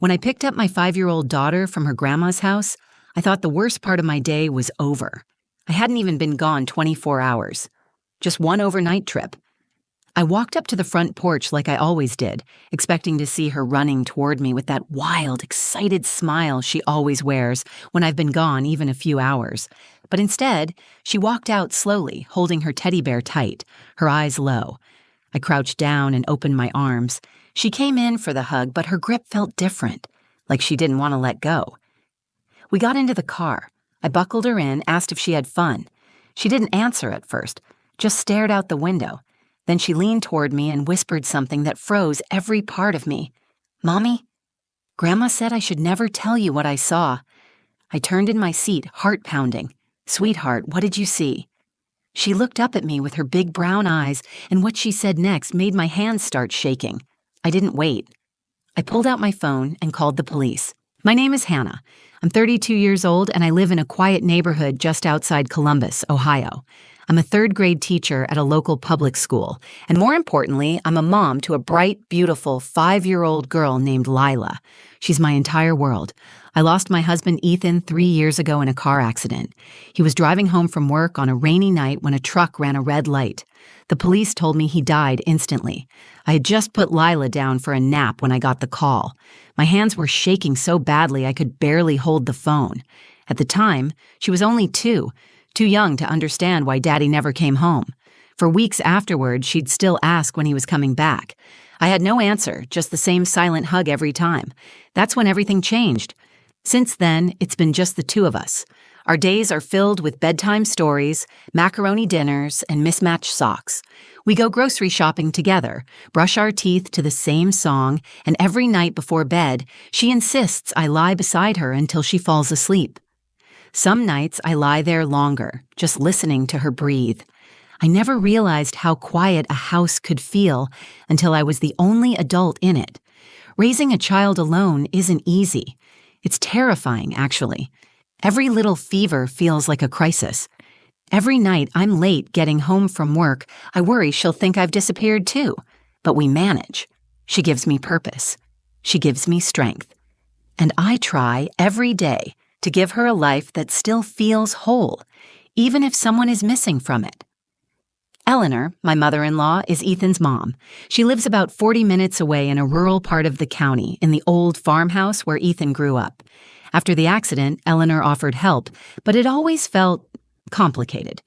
When I picked up my 5-year-old daughter from her grandma's house, I thought the worst part of my day was over. I hadn't even been gone 24 hours. Just one overnight trip. I walked up to the front porch like I always did, expecting to see her running toward me with that wild, excited smile she always wears when I've been gone even a few hours. But instead, she walked out slowly, holding her teddy bear tight, her eyes low. I crouched down and opened my arms. She came in for the hug, but her grip felt different, like she didn't want to let go. We got into the car. I buckled her in, asked if she had fun. She didn't answer at first, just stared out the window. Then she leaned toward me and whispered something that froze every part of me. "Mommy, Grandma said I should never tell you what I saw." I turned in my seat, heart pounding. "Sweetheart, what did you see?" She looked up at me with her big brown eyes, and what she said next made my hands start shaking. I didn't wait. I pulled out my phone and called the police. My name is Hannah. I'm 32 years old and I live in a quiet neighborhood just outside Columbus, Ohio. I'm a third-grade teacher at a local public school, and more importantly, I'm a mom to a bright, beautiful 5-year-old girl named Lila. She's my entire world. I lost my husband Ethan 3 years ago in a car accident. He was driving home from work on a rainy night when a truck ran a red light. The police told me he died instantly. I had just put Lila down for a nap when I got the call. My hands were shaking so badly I could barely hold the phone. At the time, she was only too young to understand why Daddy never came home. For weeks afterward, she'd still ask when he was coming back. I had no answer, just the same silent hug every time. That's when everything changed. Since then, it's been just the two of us. Our days are filled with bedtime stories, macaroni dinners, and mismatched socks. We go grocery shopping together, brush our teeth to the same song, and every night before bed, she insists I lie beside her until she falls asleep. Some nights I lie there longer, just listening to her breathe. I never realized how quiet a house could feel until I was the only adult in it. Raising a child alone isn't easy. It's terrifying, actually. Every little fever feels like a crisis. Every night I'm late getting home from work, I worry she'll think I've disappeared too. But we manage. She gives me purpose. She gives me strength. And I try every day to give her a life that still feels whole, even if someone is missing from it. Eleanor, my mother-in-law, is Ethan's mom. She lives about 40 minutes away in a rural part of the county, in the old farmhouse where Ethan grew up. After the accident, Eleanor offered help, but it always felt complicated.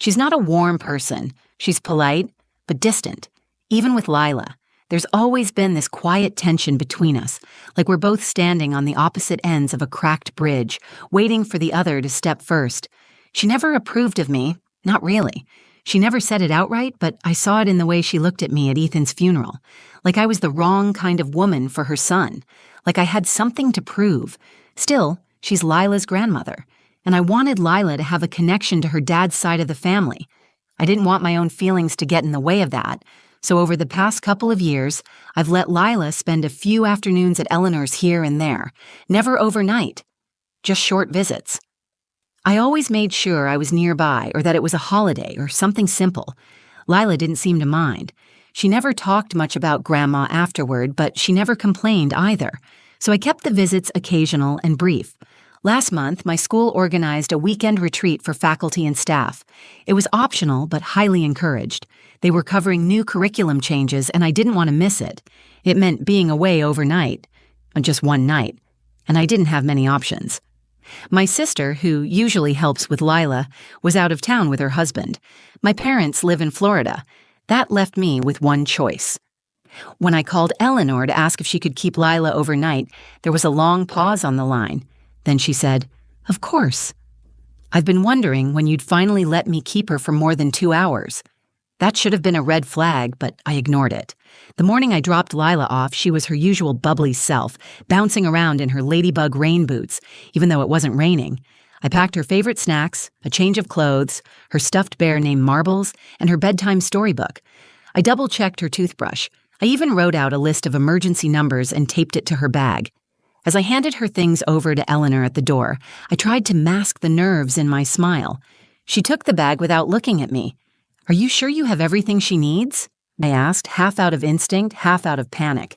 She's not a warm person. She's polite, but distant. Even with Lila, there's always been this quiet tension between us, like we're both standing on the opposite ends of a cracked bridge, waiting for the other to step first. She never approved of me, not really. She never said it outright, but I saw it in the way she looked at me at Ethan's funeral, like I was the wrong kind of woman for her son, like I had something to prove. Still, she's Lila's grandmother, and I wanted Lila to have a connection to her dad's side of the family. I didn't want my own feelings to get in the way of that, so over the past couple of years, I've let Lila spend a few afternoons at Eleanor's here and there, never overnight, just short visits. I always made sure I was nearby or that it was a holiday or something simple. Lila didn't seem to mind. She never talked much about Grandma afterward, but she never complained either. So I kept the visits occasional and brief. Last month, my school organized a weekend retreat for faculty and staff. It was optional but highly encouraged. They were covering new curriculum changes and I didn't want to miss it. It meant being away overnight, just one night, and I didn't have many options. My sister, who usually helps with Lila, was out of town with her husband. My parents live in Florida. That left me with one choice. When I called Eleanor to ask if she could keep Lila overnight, there was a long pause on the line. Then she said, "Of course. I've been wondering when you'd finally let me keep her for more than 2 hours." That should have been a red flag, but I ignored it. The morning I dropped Lila off, she was her usual bubbly self, bouncing around in her ladybug rain boots, even though it wasn't raining. I packed her favorite snacks, a change of clothes, her stuffed bear named Marbles, and her bedtime storybook. I double-checked her toothbrush. I even wrote out a list of emergency numbers and taped it to her bag. As I handed her things over to Eleanor at the door, I tried to mask the nerves in my smile. She took the bag without looking at me. "Are you sure you have everything she needs?" I asked, half out of instinct, half out of panic.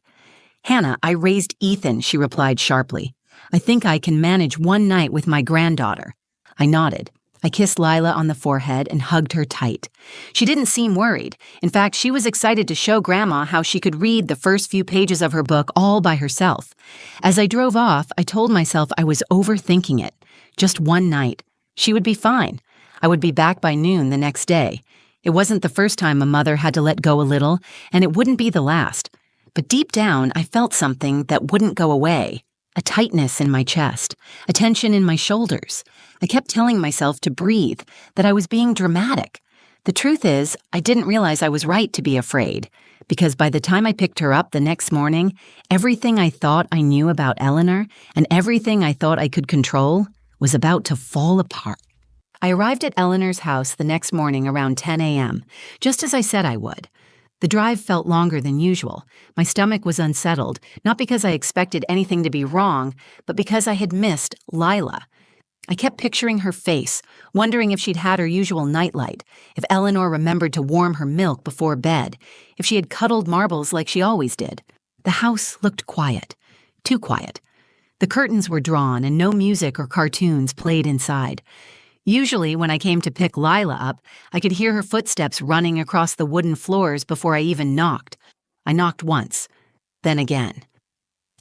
"Hannah, I raised Ethan," she replied sharply. "I think I can manage one night with my granddaughter." I nodded. I kissed Lila on the forehead and hugged her tight. She didn't seem worried. In fact, she was excited to show Grandma how she could read the first few pages of her book all by herself. As I drove off, I told myself I was overthinking it. Just one night. She would be fine. I would be back by noon the next day. It wasn't the first time a mother had to let go a little, and it wouldn't be the last. But deep down, I felt something that wouldn't go away. A tightness in my chest, a tension in my shoulders. I kept telling myself to breathe, that I was being dramatic. The truth is, I didn't realize I was right to be afraid, because by the time I picked her up the next morning, everything I thought I knew about Eleanor and everything I thought I could control was about to fall apart. I arrived at Eleanor's house the next morning around 10 a.m., just as I said I would. The drive felt longer than usual. My stomach was unsettled, not because I expected anything to be wrong, but because I had missed Lila. I kept picturing her face, wondering if she'd had her usual nightlight, if Eleanor remembered to warm her milk before bed, if she had cuddled marbles like she always did. The house looked quiet. Too quiet. The curtains were drawn and no music or cartoons played inside. Usually, when I came to pick Lila up, I could hear her footsteps running across the wooden floors before I even knocked. I knocked once, then again.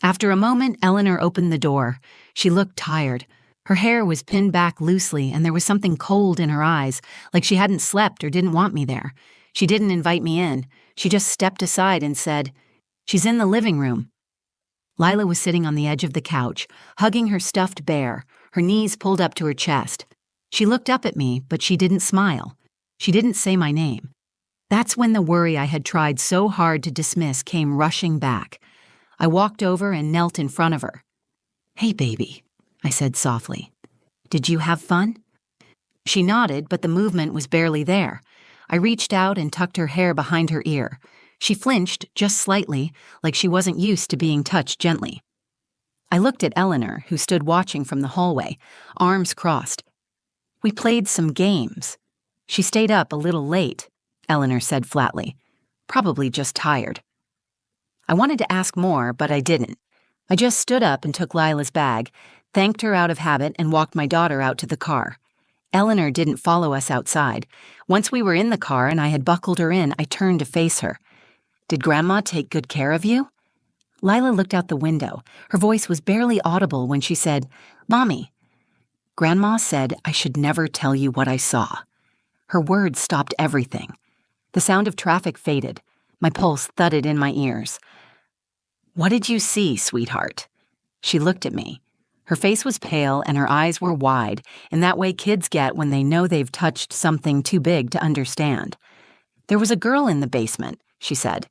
After a moment, Eleanor opened the door. She looked tired. Her hair was pinned back loosely, and there was something cold in her eyes, like she hadn't slept or didn't want me there. She didn't invite me in. She just stepped aside and said, "She's in the living room." Lila was sitting on the edge of the couch, hugging her stuffed bear, her knees pulled up to her chest. She looked up at me, but she didn't smile. She didn't say my name. That's when the worry I had tried so hard to dismiss came rushing back. I walked over and knelt in front of her. "Hey, baby," I said softly. "Did you have fun?" She nodded, but the movement was barely there. I reached out and tucked her hair behind her ear. She flinched just slightly, like she wasn't used to being touched gently. I looked at Eleanor, who stood watching from the hallway, arms crossed. "We played some games. She stayed up a little late," Eleanor said flatly. "Probably just tired." I wanted to ask more, but I didn't. I just stood up and took Lila's bag, thanked her out of habit, and walked my daughter out to the car. Eleanor didn't follow us outside. Once we were in the car and I had buckled her in, I turned to face her. "Did Grandma take good care of you?" Lila looked out the window. Her voice was barely audible when she said, "Mommy." Grandma said I should never tell you what I saw. Her words stopped everything. The sound of traffic faded. My pulse thudded in my ears. "What did you see, sweetheart?" She looked at me. Her face was pale and her eyes were wide, in that way kids get when they know they've touched something too big to understand. "There was a girl in the basement," she said.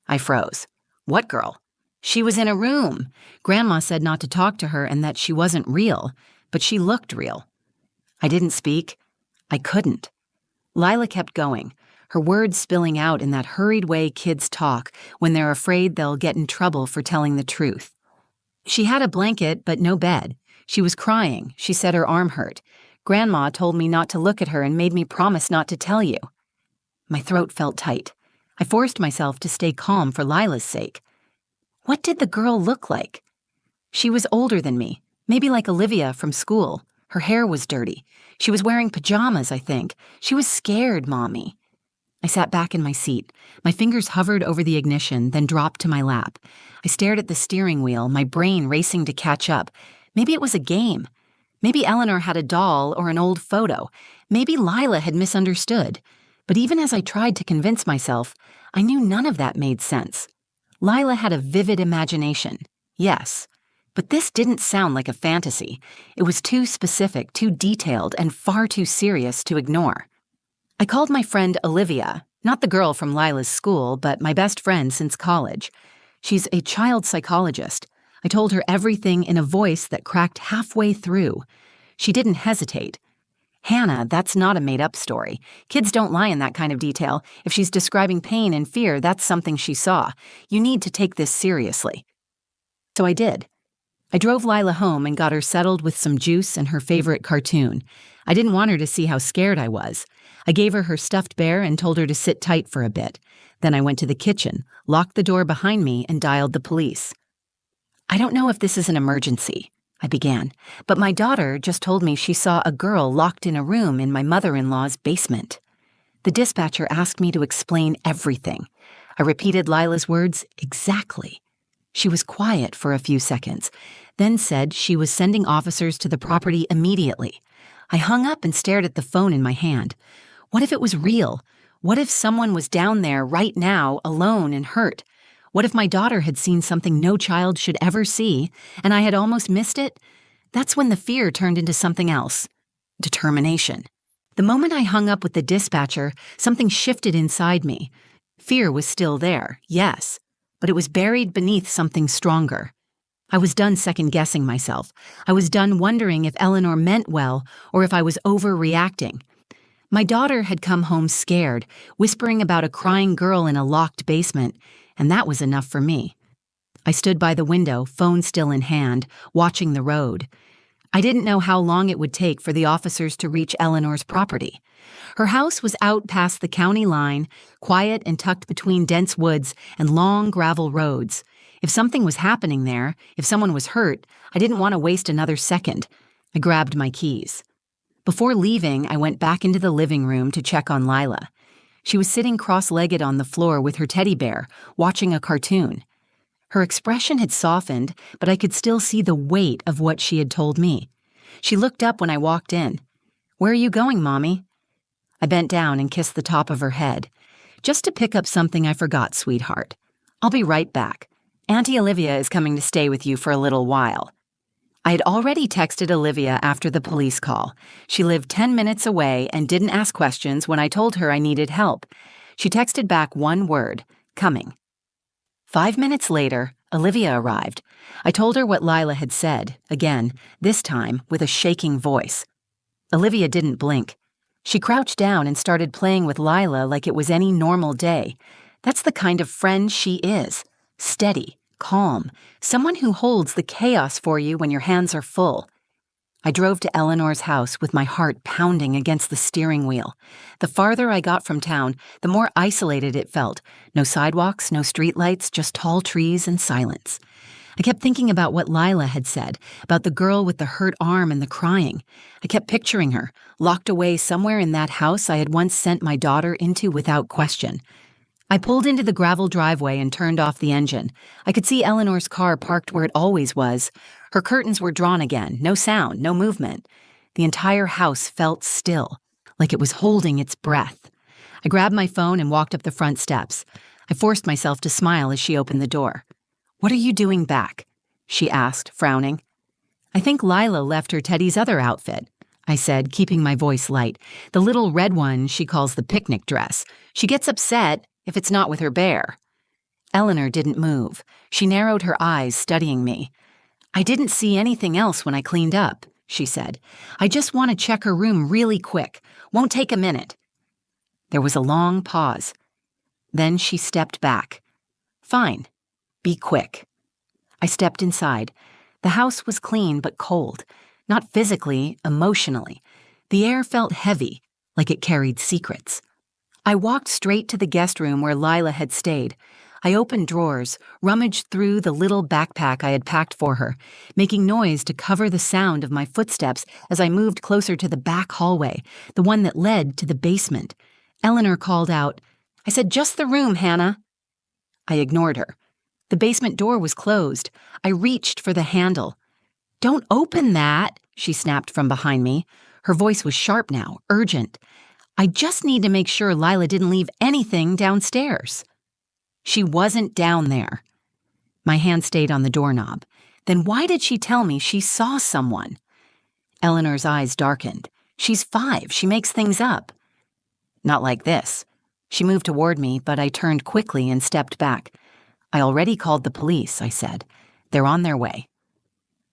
I froze. "What girl?" "She was in a room. Grandma said not to talk to her and that she wasn't real. But she looked real." I didn't speak. I couldn't. Lila kept going, her words spilling out in that hurried way kids talk when they're afraid they'll get in trouble for telling the truth. "She had a blanket, but no bed. She was crying. She said her arm hurt. Grandma told me not to look at her and made me promise not to tell you." My throat felt tight. I forced myself to stay calm for Lila's sake. "What did the girl look like?" "She was older than me. Maybe like Olivia from school. Her hair was dirty. She was wearing pajamas, I think. She was scared, Mommy." I sat back in my seat. My fingers hovered over the ignition, then dropped to my lap. I stared at the steering wheel, my brain racing to catch up. Maybe it was a game. Maybe Eleanor had a doll or an old photo. Maybe Lila had misunderstood. But even as I tried to convince myself, I knew none of that made sense. Lila had a vivid imagination. Yes. But this didn't sound like a fantasy. It was too specific, too detailed, and far too serious to ignore. I called my friend Olivia, not the girl from Lila's school, but my best friend since college. She's a child psychologist. I told her everything in a voice that cracked halfway through. She didn't hesitate. "Hannah, that's not a made-up story. Kids don't lie in that kind of detail. If she's describing pain and fear, that's something she saw. You need to take this seriously." So I did. I drove Lila home and got her settled with some juice and her favorite cartoon. I didn't want her to see how scared I was. I gave her her stuffed bear and told her to sit tight for a bit. Then I went to the kitchen, locked the door behind me, and dialed the police. I don't know if this is an emergency, I began, but my daughter just told me she saw a girl locked in a room in my mother-in-law's basement. The dispatcher asked me to explain everything. I repeated Lila's words exactly. She was quiet for a few seconds, then said she was sending officers to the property immediately. I hung up and stared at the phone in my hand. What if it was real? What if someone was down there right now, alone and hurt? What if my daughter had seen something no child should ever see, and I had almost missed it? That's when the fear turned into something else. Determination. The moment I hung up with the dispatcher, something shifted inside me. Fear was still there, yes, but it was buried beneath something stronger. I was done second-guessing myself. I was done wondering if Eleanor meant well or if I was overreacting. My daughter had come home scared, whispering about a crying girl in a locked basement, and that was enough for me. I stood by the window, phone still in hand, watching the road. I didn't know how long it would take for the officers to reach Eleanor's property. Her house was out past the county line, quiet and tucked between dense woods and long gravel roads. If something was happening there, if someone was hurt, I didn't want to waste another second. I grabbed my keys. Before leaving, I went back into the living room to check on Lila. She was sitting cross-legged on the floor with her teddy bear, watching a cartoon. Her expression had softened, but I could still see the weight of what she had told me. She looked up when I walked in. "Where are you going, Mommy?" I bent down and kissed the top of her head. "Just to pick up something I forgot, sweetheart. I'll be right back. Auntie Olivia is coming to stay with you for a little while." I had already texted Olivia after the police call. She lived 10 minutes away and didn't ask questions when I told her I needed help. She texted back one word, "coming." 5 minutes later, Olivia arrived. I told her what Lila had said, again, this time with a shaking voice. Olivia didn't blink. She crouched down and started playing with Lila like it was any normal day. That's the kind of friend she is. Steady, calm, someone who holds the chaos for you when your hands are full. I drove to Eleanor's house with my heart pounding against the steering wheel. The farther I got from town, the more isolated it felt. No sidewalks, no streetlights, just tall trees and silence. I kept thinking about what Lila had said, about the girl with the hurt arm and the crying. I kept picturing her, locked away somewhere in that house I had once sent my daughter into without question. I pulled into the gravel driveway and turned off the engine. I could see Eleanor's car parked where it always was. Her curtains were drawn again, no sound, no movement. The entire house felt still, like it was holding its breath. I grabbed my phone and walked up the front steps. I forced myself to smile as she opened the door. "What are you doing back?" she asked, frowning. "I think Lila left her Teddy's other outfit," I said, keeping my voice light. "The little red one she calls the picnic dress. She gets upset if it's not with her bear." Eleanor didn't move. She narrowed her eyes, studying me. "I didn't see anything else when I cleaned up," she said. "I just want to check her room really quick. Won't take a minute." There was a long pause. Then she stepped back. "Fine. Be quick." I stepped inside. The house was clean but cold. Not physically, emotionally. The air felt heavy, like it carried secrets. I walked straight to the guest room where Lila had stayed. I opened drawers, rummaged through the little backpack I had packed for her, making noise to cover the sound of my footsteps as I moved closer to the back hallway, the one that led to the basement. Eleanor called out, "I said just the room, Hannah." I ignored her. The basement door was closed. I reached for the handle. "Don't open that," she snapped from behind me. Her voice was sharp now, urgent. "I just need to make sure Lila didn't leave anything downstairs." She wasn't down there. My hand stayed on the doorknob. Then why did she tell me she saw someone? Eleanor's eyes darkened. "She's 5. She makes things up." "Not like this." She moved toward me, but I turned quickly and stepped back. "I already called the police," I said. "They're on their way."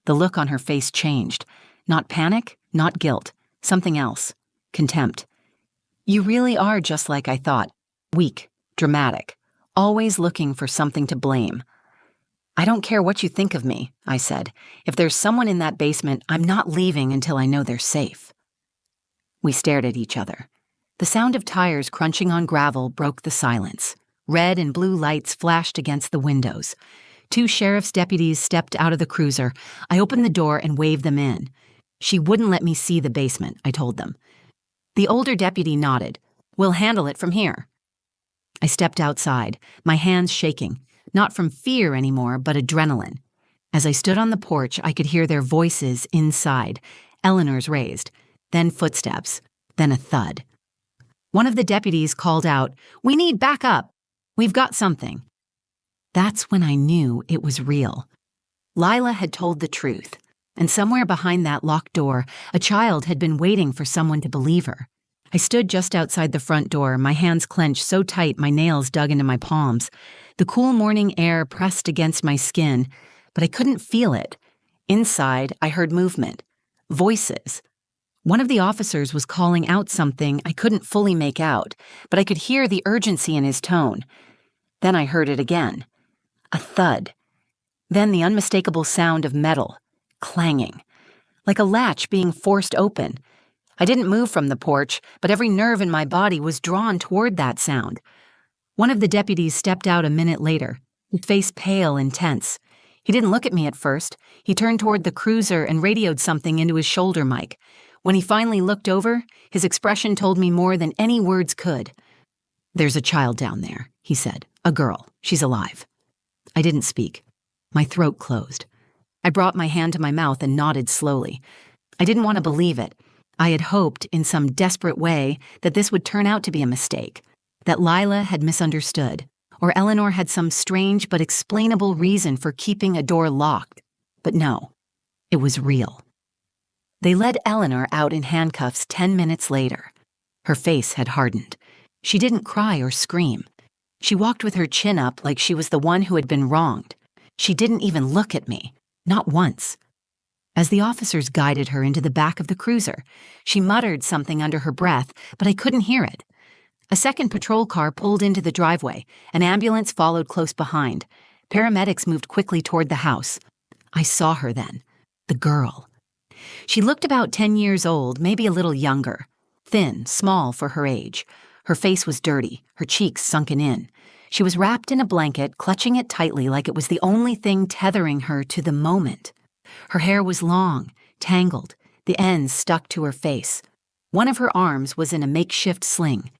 The look on her face changed. Not panic, not guilt. Something else. Contempt. "You really are just like I thought. Weak, dramatic, always looking for something to blame." "I don't care what you think of me," I said. "If there's someone in that basement, I'm not leaving until I know they're safe." We stared at each other. The sound of tires crunching on gravel broke the silence. Red and blue lights flashed against the windows. 2 sheriff's deputies stepped out of the cruiser. I opened the door and waved them in. She wouldn't let me see the basement, I told them. The older deputy nodded. We'll handle it from here. I stepped outside, my hands shaking, not from fear anymore, but adrenaline. As I stood on the porch, I could hear their voices inside, Eleanor's raised, then footsteps, then a thud. One of the deputies called out, "We need backup. We've got something." That's when I knew it was real. Lila had told the truth, and somewhere behind that locked door, a child had been waiting for someone to believe her. I stood just outside the front door, my hands clenched so tight my nails dug into my palms. The cool morning air pressed against my skin, but I couldn't feel it. Inside, I heard movement. Voices. One of the officers was calling out something I couldn't fully make out, but I could hear the urgency in his tone. Then I heard it again. A thud. Then the unmistakable sound of metal, clanging, like a latch being forced open. I didn't move from the porch, but every nerve in my body was drawn toward that sound. One of the deputies stepped out a minute later, his face pale and tense. He didn't look at me at first. He turned toward the cruiser and radioed something into his shoulder mic. When he finally looked over, his expression told me more than any words could. "There's a child down there," he said. "A girl. She's alive." I didn't speak. My throat closed. I brought my hand to my mouth and nodded slowly. I didn't want to believe it. I had hoped, in some desperate way, that this would turn out to be a mistake, that Lila had misunderstood, or Eleanor had some strange but explainable reason for keeping a door locked. But no, it was real. They led Eleanor out in handcuffs 10 minutes later. Her face had hardened. She didn't cry or scream. She walked with her chin up like she was the one who had been wronged. She didn't even look at me, not once. As the officers guided her into the back of the cruiser, she muttered something under her breath, but I couldn't hear it. A second patrol car pulled into the driveway. An ambulance followed close behind. Paramedics moved quickly toward the house. I saw her then. The girl. She looked about 10 years old, maybe a little younger. Thin, small for her age. Her face was dirty, her cheeks sunken in. She was wrapped in a blanket, clutching it tightly like it was the only thing tethering her to the moment. Her hair was long, tangled, the ends stuck to her face. One of her arms was in a makeshift sling.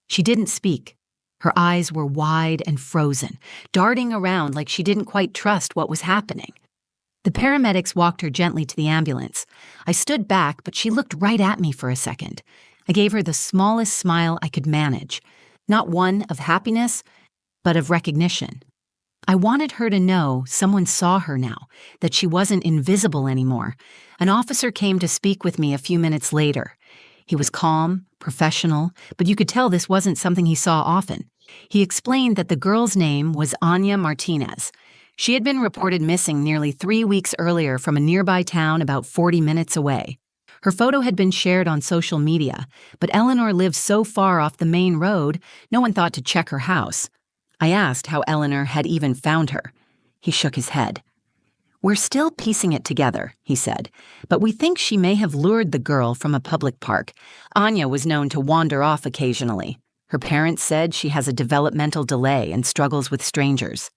She didn't speak. Her eyes were wide and frozen, darting around like she didn't quite trust what was happening. The paramedics walked her gently to the ambulance. I stood back, but she looked right at me for a second. I gave her the smallest smile I could manage, not one of happiness, but of recognition. I wanted her to know someone saw her now, that she wasn't invisible anymore. An officer came to speak with me a few minutes later. He was calm, professional, but you could tell this wasn't something he saw often. He explained that the girl's name was Anya Martinez. She had been reported missing nearly 3 weeks earlier from a nearby town about 40 minutes away. Her photo had been shared on social media, but Eleanor lived so far off the main road, no one thought to check her house. I asked how Eleanor had even found her. He shook his head. "We're still piecing it together," he said, "but we think she may have lured the girl from a public park. Anya was known to wander off occasionally. Her parents said she has a developmental delay and struggles with strangers.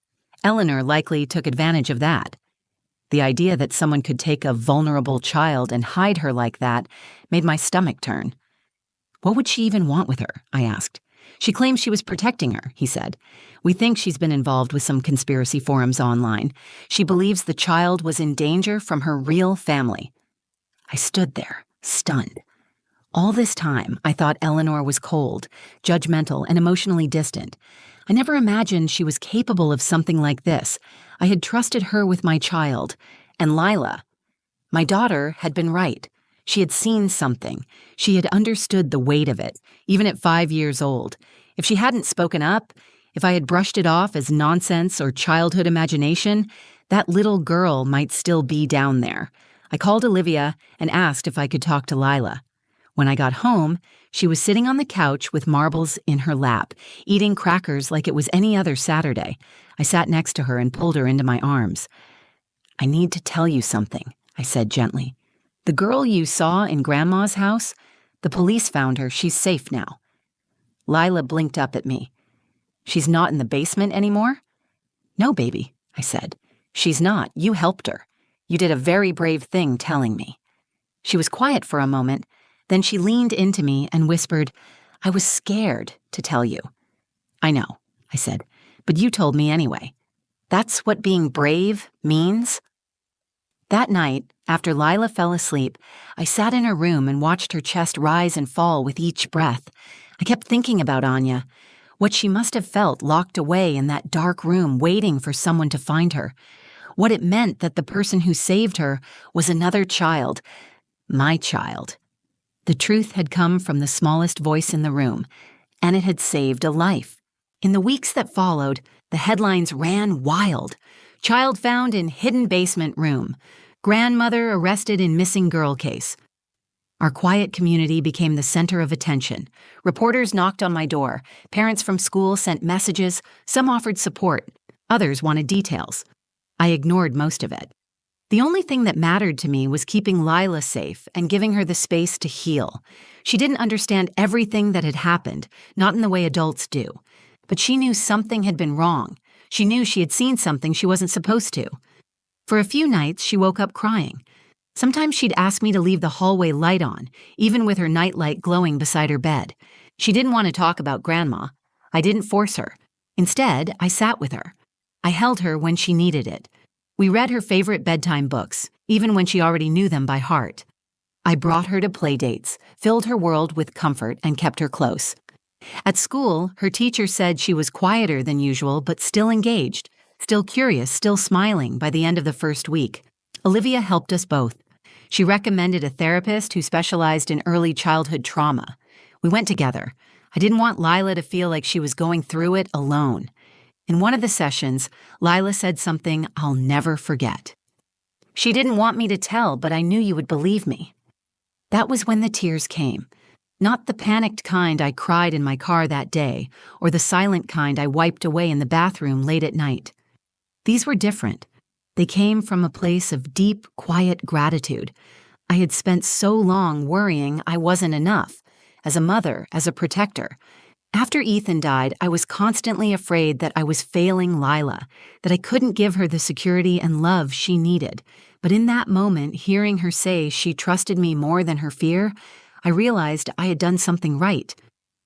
Eleanor likely took advantage of that. The idea that someone could take a vulnerable child and hide her like that made my stomach turn. What would she even want with her? I asked. She claims she was protecting her, he said. We think she's been involved with some conspiracy forums online. She believes the child was in danger from her real family. I stood there, stunned. All this time, I thought Eleanor was cold, judgmental, and emotionally distant. I never imagined she was capable of something like this. I had trusted her with my child. And Lila, my daughter, had been right. She had seen something. She had understood the weight of it, even at 5 years old. If she hadn't spoken up, if I had brushed it off as nonsense or childhood imagination, that little girl might still be down there. I called Olivia and asked if I could talk to Lila. When I got home, she was sitting on the couch with marbles in her lap, eating crackers like it was any other Saturday. I sat next to her and pulled her into my arms. I need to tell you something, I said gently. The girl you saw in Grandma's house, the police found her. She's safe now. Lila blinked up at me. She's not in the basement anymore? No, baby, I said. She's not. You helped her. You did a very brave thing telling me. She was quiet for a moment, then she leaned into me and whispered, I was scared to tell you. I know, I said, but you told me anyway. That's what being brave means? That night, after Lila fell asleep, I sat in her room and watched her chest rise and fall with each breath. I kept thinking about Anya, what she must have felt locked away in that dark room waiting for someone to find her, what it meant that the person who saved her was another child, my child. The truth had come from the smallest voice in the room, and it had saved a life. In the weeks that followed, the headlines ran wild. Child found in hidden basement room. Grandmother arrested in missing girl case. Our quiet community became the center of attention. Reporters knocked on my door. Parents from school sent messages. Some offered support. Others wanted details. I ignored most of it. The only thing that mattered to me was keeping Lila safe and giving her the space to heal. She didn't understand everything that had happened, not in the way adults do. But she knew something had been wrong. She knew she had seen something she wasn't supposed to. For a few nights, she woke up crying. Sometimes she'd ask me to leave the hallway light on, even with her nightlight glowing beside her bed. She didn't want to talk about Grandma. I didn't force her. Instead, I sat with her. I held her when she needed it. We read her favorite bedtime books, even when she already knew them by heart. I brought her to play dates, filled her world with comfort, and kept her close. At school, her teacher said she was quieter than usual, but still engaged, still curious, still smiling by the end of the first week. Olivia helped us both. She recommended a therapist who specialized in early childhood trauma. We went together. I didn't want Lila to feel like she was going through it alone. In one of the sessions, Lila said something I'll never forget. She didn't want me to tell, but I knew you would believe me. That was when the tears came. Not the panicked kind I cried in my car that day, or the silent kind I wiped away in the bathroom late at night. These were different. They came from a place of deep, quiet gratitude. I had spent so long worrying I wasn't enough, as a mother, as a protector. After Ethan died, I was constantly afraid that I was failing Lila, that I couldn't give her the security and love she needed. But in that moment, hearing her say she trusted me more than her fear, I realized I had done something right.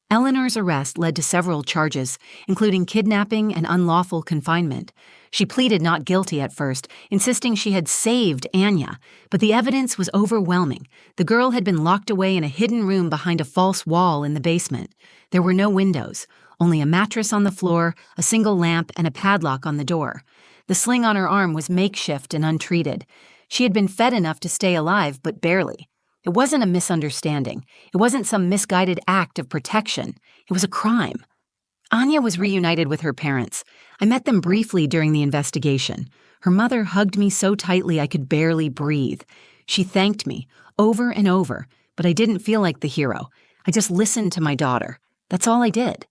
Eleanor's arrest led to several charges, including kidnapping and unlawful confinement. She pleaded not guilty at first, insisting she had saved Anya, but the evidence was overwhelming. The girl had been locked away in a hidden room behind a false wall in the basement. There were no windows, only a mattress on the floor, a single lamp, and a padlock on the door. The sling on her arm was makeshift and untreated. She had been fed enough to stay alive, but barely. It wasn't a misunderstanding. It wasn't some misguided act of protection. It was a crime. Anya was reunited with her parents. I met them briefly during the investigation. Her mother hugged me so tightly I could barely breathe. She thanked me, over and over, but I didn't feel like the hero. I just listened to my daughter. That's all I did.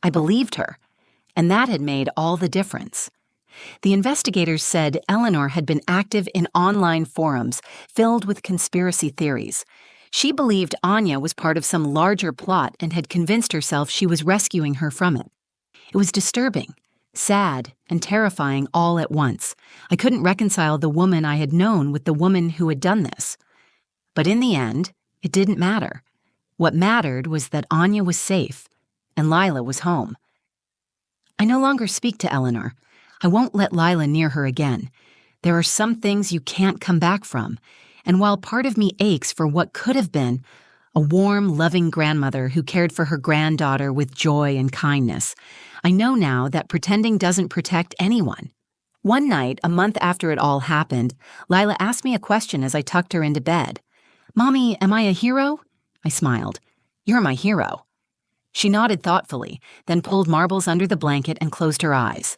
I believed her, and that had made all the difference. The investigators said Eleanor had been active in online forums filled with conspiracy theories. She believed Anya was part of some larger plot and had convinced herself she was rescuing her from it. It was disturbing, sad, and terrifying all at once. I couldn't reconcile the woman I had known with the woman who had done this. But in the end, it didn't matter. What mattered was that Anya was safe, and Lila was home. I no longer speak to Eleanor. I won't let Lila near her again. There are some things you can't come back from, and while part of me aches for what could have been, a warm, loving grandmother who cared for her granddaughter with joy and kindness, I know now that pretending doesn't protect anyone. One night, a month after it all happened, Lila asked me a question as I tucked her into bed. "Mommy, am I a hero?" I smiled. "You're my hero." She nodded thoughtfully, then pulled marbles under the blanket and closed her eyes.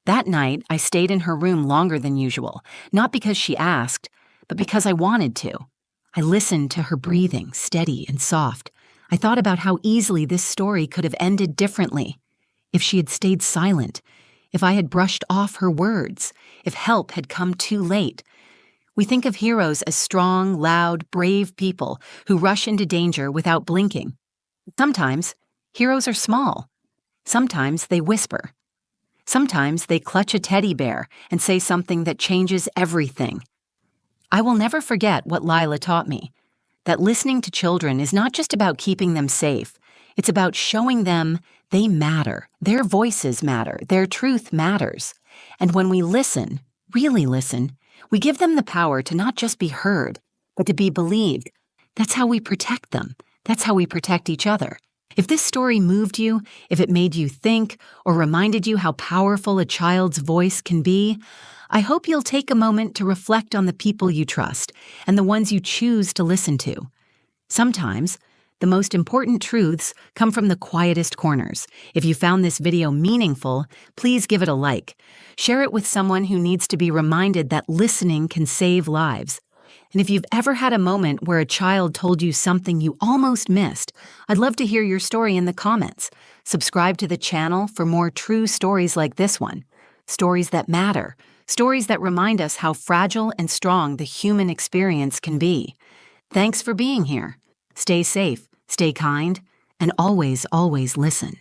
That night, I stayed in her room longer than usual, not because she asked, but because I wanted to. I listened to her breathing, steady and soft. I thought about how easily this story could have ended differently. If she had stayed silent, if I had brushed off her words, if help had come too late. We think of heroes as strong, loud, brave people who rush into danger without blinking. Sometimes, heroes are small. Sometimes they whisper. Sometimes they clutch a teddy bear and say something that changes everything. I will never forget what Lila taught me, that listening to children is not just about keeping them safe. It's about showing them they matter, their voices matter, their truth matters. And when we listen, really listen, we give them the power to not just be heard, but to be believed. That's how we protect them. That's how we protect each other. If this story moved you, if it made you think, or reminded you how powerful a child's voice can be, I hope you'll take a moment to reflect on the people you trust and the ones you choose to listen to. Sometimes, the most important truths come from the quietest corners. If you found this video meaningful, please give it a like. Share it with someone who needs to be reminded that listening can save lives. And if you've ever had a moment where a child told you something you almost missed, I'd love to hear your story in the comments. Subscribe to the channel for more true stories like this one. Stories that matter. Stories that remind us how fragile and strong the human experience can be. Thanks for being here. Stay safe, stay kind, and always, always listen.